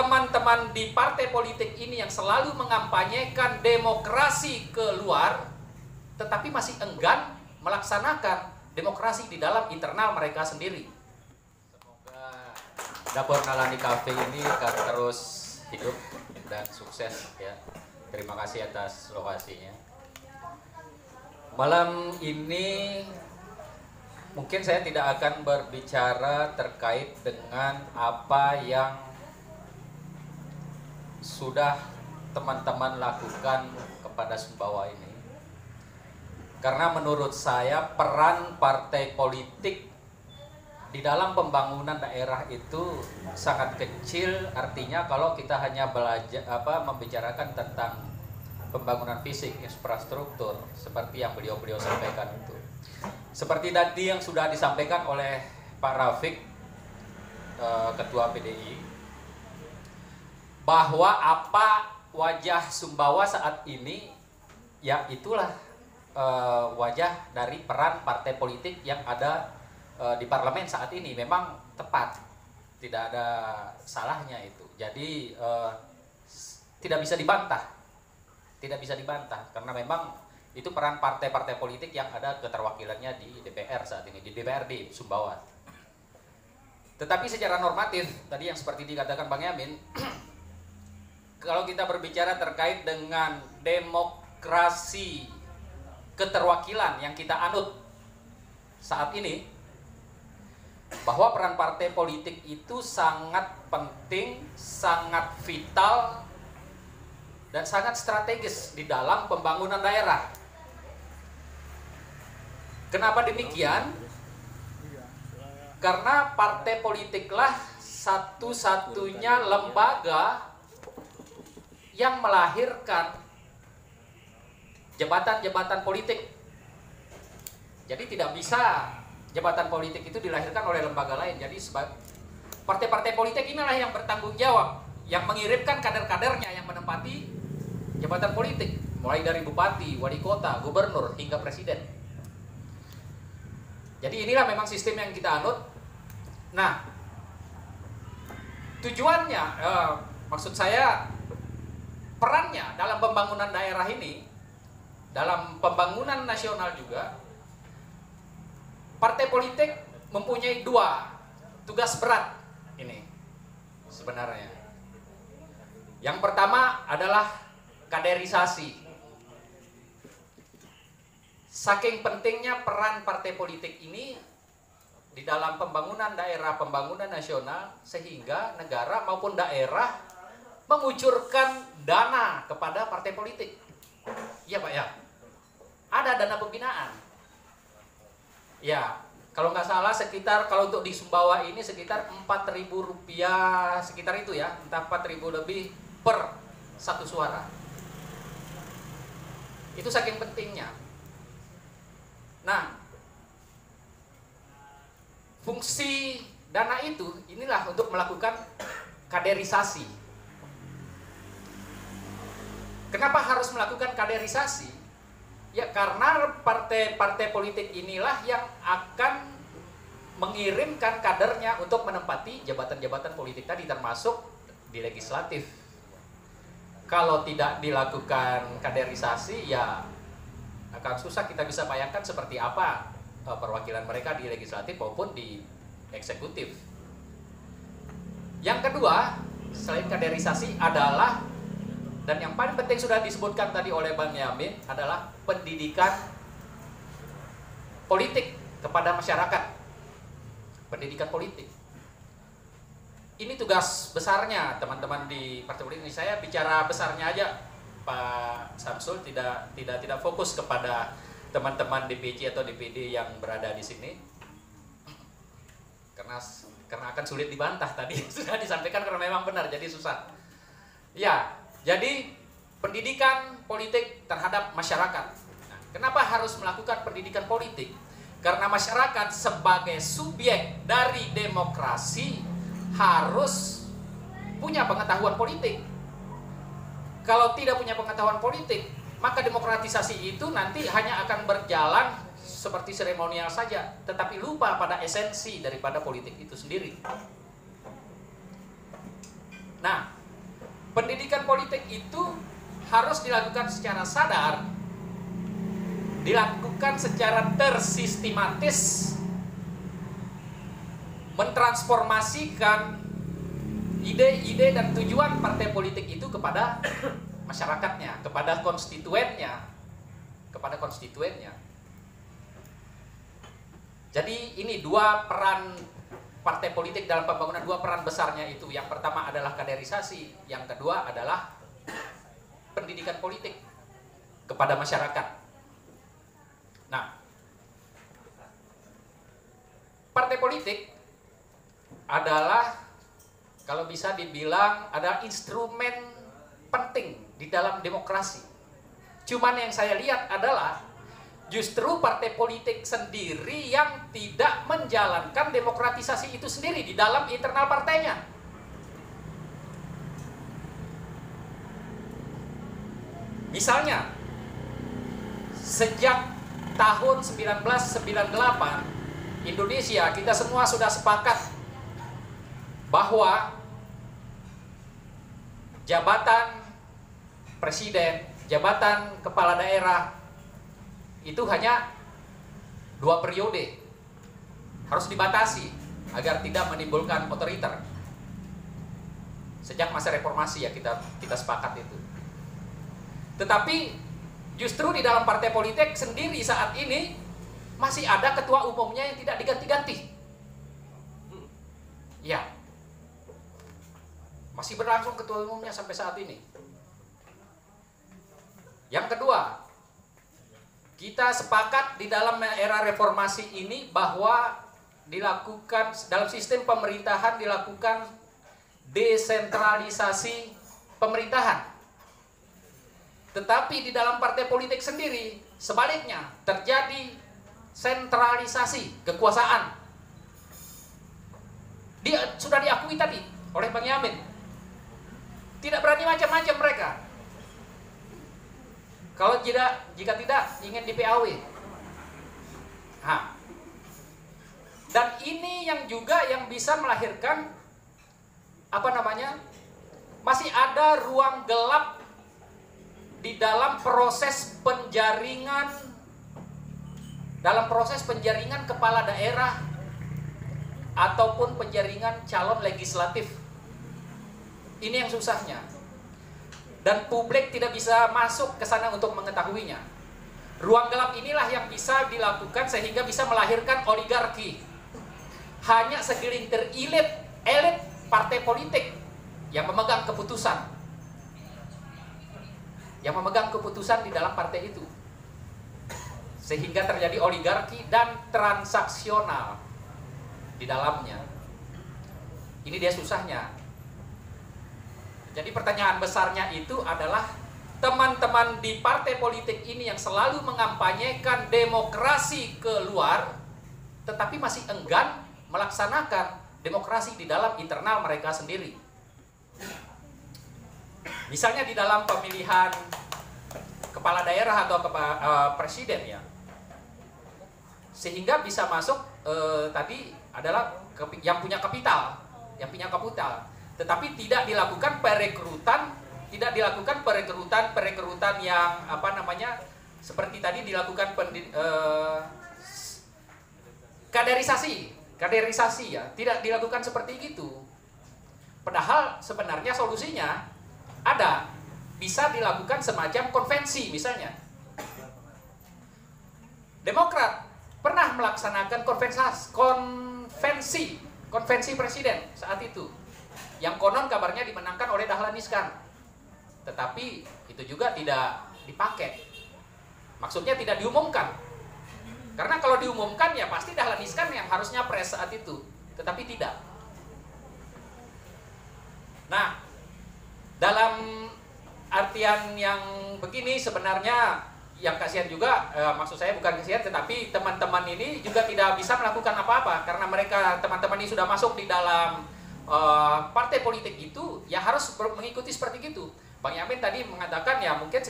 teman-teman di partai politik ini yang selalu mengampanyekan demokrasi keluar, tetapi masih enggan melaksanakan demokrasi di dalam internal mereka sendiri. Semoga Dapur Nalani Cafe ini akan terus hidup dan sukses ya. Terima kasih atas lokasinya. Malam ini mungkin saya tidak akan berbicara terkait dengan apa yang sudah teman-teman lakukan kepada Sumbawa ini. Karena menurut saya peran partai politik di dalam pembangunan daerah itu sangat kecil. Artinya kalau kita hanya membicarakan tentang pembangunan fisik, infrastruktur seperti yang beliau-beliau sampaikan itu. Seperti tadi yang sudah disampaikan oleh Pak Rafiq, Ketua PDI, bahwa apa wajah Sumbawa saat ini, ya itulah wajah dari peran partai politik yang ada di parlemen saat ini. Memang tepat, tidak ada salahnya itu. Jadi tidak bisa dibantah. Tidak bisa dibantah karena memang itu peran partai-partai politik yang ada keterwakilannya di DPR saat ini, di DPRD Sumbawa. Tetapi secara normatif, tadi yang seperti dikatakan Bang Yamin, kalau kita berbicara terkait dengan demokrasi keterwakilan yang kita anut saat ini, bahwa peran partai politik itu sangat penting, sangat vital, dan sangat strategis di dalam pembangunan daerah. Kenapa demikian? Karena partai politiklah satu-satunya lembaga yang melahirkan jabatan-jabatan politik. Jadi tidak bisa jabatan politik itu dilahirkan oleh lembaga lain. Jadi partai-partai politik inilah yang bertanggung jawab, yang mengirimkan kader-kadernya yang menempati jabatan politik, mulai dari bupati, wali kota, gubernur, hingga presiden. Jadi inilah memang sistem yang kita anut. Nah, tujuannya, maksud saya perannya dalam pembangunan daerah ini, dalam pembangunan nasional juga, partai politik mempunyai dua tugas berat ini sebenarnya. Yang pertama adalah kaderisasi. Saking pentingnya peran partai politik ini di dalam pembangunan daerah, pembangunan nasional, sehingga negara maupun daerah mengucurkan dana kepada partai politik. Iya Pak ya, ada dana pembinaan. Ya, kalau nggak salah sekitar, kalau untuk di Sumbawa ini sekitar Rp4.000, sekitar itu ya, entah 4.000 lebih per satu suara. Itu saking pentingnya. Nah, fungsi dana itu inilah untuk melakukan kaderisasi. Kenapa harus melakukan kaderisasi? Ya karena partai-partai politik inilah yang akan mengirimkan kadernya untuk menempati jabatan-jabatan politik tadi, termasuk di legislatif. Kalau tidak dilakukan kaderisasi, ya akan susah kita bisa bayangkan seperti apa perwakilan mereka di legislatif maupun di eksekutif. Yang kedua, selain kaderisasi adalah, dan yang paling penting sudah disebutkan tadi oleh Bang Yamin, adalah pendidikan politik kepada masyarakat. Pendidikan politik. Ini tugas besarnya teman-teman di partai politik ini. Saya bicara besarnya aja, Pak Samsul, tidak fokus kepada teman-teman DPC atau DPD yang berada di sini, karena akan sulit dibantah tadi sudah disampaikan, karena memang benar, jadi susah. Ya, jadi pendidikan politik terhadap masyarakat. Nah, kenapa harus melakukan pendidikan politik? Karena masyarakat sebagai subjek dari demokrasi harus punya pengetahuan politik. Kalau tidak punya pengetahuan politik, maka demokratisasi itu nanti hanya akan berjalan seperti seremonial saja, tetapi lupa pada esensi daripada politik itu sendiri. Nah, pendidikan politik itu harus dilakukan secara sadar, dilakukan secara tersistematis, mentransformasikan ide-ide dan tujuan partai politik itu kepada masyarakatnya, kepada konstituennya, Jadi ini dua peran partai politik dalam pembangunan, dua peran besarnya itu. Yang pertama adalah kaderisasi, yang kedua adalah pendidikan politik kepada masyarakat. Nah, partai politik adalah, kalau bisa dibilang, adalah instrumen penting di dalam demokrasi. Cuman yang saya lihat adalah justru partai politik sendiri yang tidak menjalankan demokratisasi itu sendiri di dalam internal partainya. Misalnya, sejak tahun 1998, Indonesia, kita semua sudah sepakat bahwa jabatan presiden, jabatan kepala daerah itu hanya 2 periode, harus dibatasi agar tidak menimbulkan otoriter. Sejak masa reformasi ya kita sepakat itu. Tetapi justru di dalam partai politik sendiri saat ini masih ada ketua umumnya yang tidak diganti-ganti. Ya, masih berlangsung ketua umumnya sampai saat ini. Yang kedua, kita sepakat di dalam era reformasi ini bahwa dilakukan dalam sistem pemerintahan, dilakukan desentralisasi pemerintahan. Tetapi di dalam partai politik sendiri sebaliknya terjadi sentralisasi kekuasaan. Dia sudah diakui tadi oleh Bang Yamin. Tidak berani macam-macam mereka. Kalau jika tidak ingin di PAW. Nah. Dan ini yang juga yang bisa melahirkan masih ada ruang gelap di dalam proses penjaringan kepala daerah ataupun penjaringan calon legislatif. Ini yang susahnya. Dan publik tidak bisa masuk ke sana untuk mengetahuinya. Ruang gelap inilah yang bisa dilakukan sehingga bisa melahirkan oligarki. Hanya segelintir elit partai politik yang memegang keputusan. Yang memegang keputusan di dalam partai itu. Sehingga terjadi oligarki dan transaksional di dalamnya. Ini dia susahnya. Jadi pertanyaan besarnya itu adalah teman-teman di partai politik ini yang selalu mengampanyekan demokrasi keluar, tetapi masih enggan melaksanakan demokrasi di dalam internal mereka sendiri. Misalnya di dalam pemilihan kepala daerah atau presiden ya, sehingga bisa masuk tadi adalah yang punya kapital, tetapi tidak dilakukan perekrutan yang seperti tadi dilakukan kaderisasi ya, tidak dilakukan seperti itu. Padahal sebenarnya solusinya ada, bisa dilakukan semacam konvensi misalnya. Demokrat pernah melaksanakan konvensi presiden saat itu, yang konon kabarnya dimenangkan oleh Dahlan Iskan, tetapi itu juga tidak dipakai. Maksudnya tidak diumumkan, karena kalau diumumkan ya pasti Dahlan Iskan yang harusnya pres saat itu, tetapi tidak. Nah, dalam artian yang begini sebenarnya yang kasihan juga, maksud saya bukan kasihan, tetapi teman-teman ini juga tidak bisa melakukan apa-apa karena mereka teman-teman ini sudah masuk di dalam partai politik itu, ya harus mengikuti seperti itu. Bang Yamin tadi mengatakan ya mungkin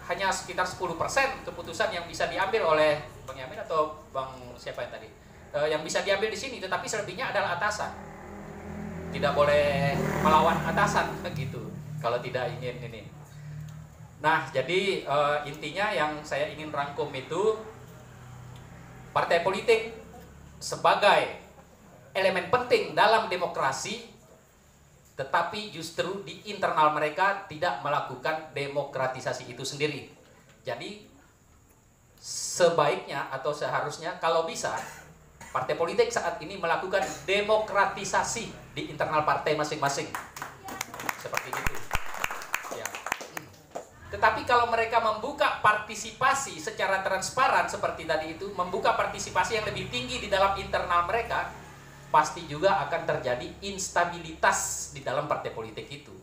hanya sekitar 10% keputusan yang bisa diambil oleh Bang Yamin atau Bang siapa yang tadi, yang bisa diambil di sini, tetapi selebihnya adalah atasan. Tidak boleh melawan atasan begitu. kalau tidak ingin ini. Nah, jadi intinya yang saya ingin rangkum itu, partai politik sebagai elemen penting dalam demokrasi, tetapi justru di internal mereka tidak melakukan demokratisasi itu sendiri. Jadi sebaiknya atau seharusnya kalau bisa partai politik saat ini melakukan demokratisasi di internal partai masing-masing. Seperti itu. Ya. Tetapi kalau mereka membuka partisipasi secara transparan seperti tadi itu, membuka partisipasi yang lebih tinggi di dalam internal mereka, pasti juga akan terjadi instabilitas di dalam partai politik itu.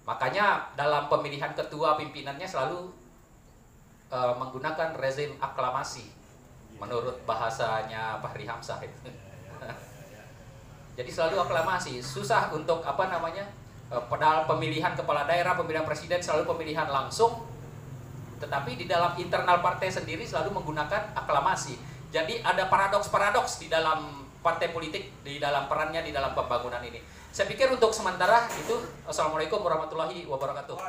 Makanya dalam pemilihan ketua pimpinannya selalu menggunakan rezim aklamasi menurut bahasanya Fahri Hamzah itu. Jadi selalu aklamasi, susah untuk padahal pemilihan kepala daerah, pemilihan presiden selalu pemilihan langsung, tetapi di dalam internal partai sendiri selalu menggunakan aklamasi. Jadi ada paradoks-paradoks di dalam partai politik, di dalam perannya di dalam pembangunan ini. Saya pikir untuk sementara itu. Assalamualaikum warahmatullahi wabarakatuh.